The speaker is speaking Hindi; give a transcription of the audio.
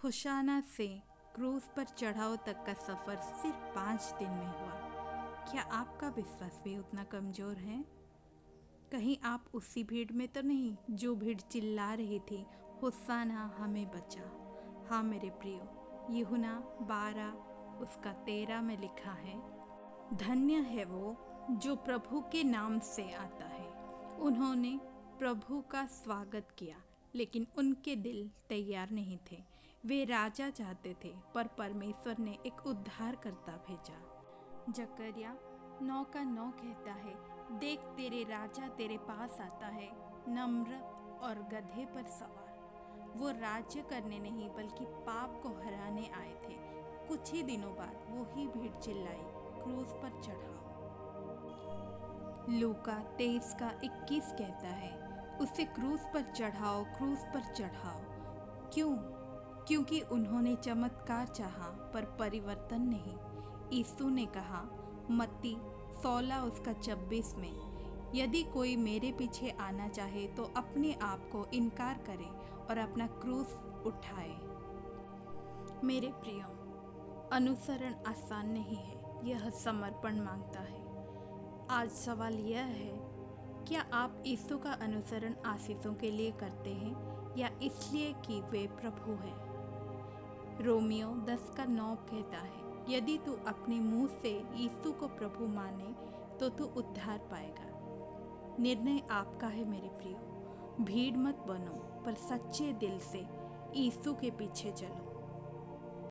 होशाना से क्रूज पर चढ़ाव तक का सफ़र सिर्फ 5 दिन में हुआ। क्या आपका विश्वास भी उतना कमज़ोर है? कहीं आप उसी भीड़ में तो नहीं जो भीड़ चिल्ला रही थी, होशाना हमें बचा। हाँ मेरे प्रियो, यूहन्ना 12 उसका 13 में लिखा है, धन्य है वो जो प्रभु के नाम से आता है। उन्होंने प्रभु का स्वागत किया, लेकिन उनके दिल तैयार नहीं थे। वे राजा चाहते थे, पर परमेश्वर ने एक उद्धारकर्ता भेजा। जकरिया 9:9 कहता है, देख तेरे राजा तेरे पास आता है, नम्र और गधे पर सवार। वो राज्य करने नहीं बल्कि पाप को हराने आए थे। कुछ ही दिनों बाद वो ही भीड़ चिल्लाई, क्रूज पर चढ़ाओ। लूका 23:21 कहता है, उसे क्रूज पर चढ़ाओ, क्रूज पर चढ़ाओ। क्यों? क्योंकि उन्होंने चमत्कार चाहा पर परिवर्तन नहीं। यीशु ने कहा, मत्ती 16 उसका 26 में, यदि कोई मेरे पीछे आना चाहे तो अपने आप को इनकार करे और अपना क्रूस उठाए। मेरे प्रियो, अनुसरण आसान नहीं है, यह समर्पण मांगता है। आज सवाल यह है, क्या आप यीशु का अनुसरण आशीषों के लिए करते हैं या इसलिए कि वे प्रभु हैं? रोमियो 10:9 कहता है, यदि तू अपने मुंह से यीशु को प्रभु माने तो तू उद्धार पाएगा। निर्णय आपका है मेरे प्रियो। भीड़ मत बनो, पर सच्चे दिल से यीशु के पीछे चलो।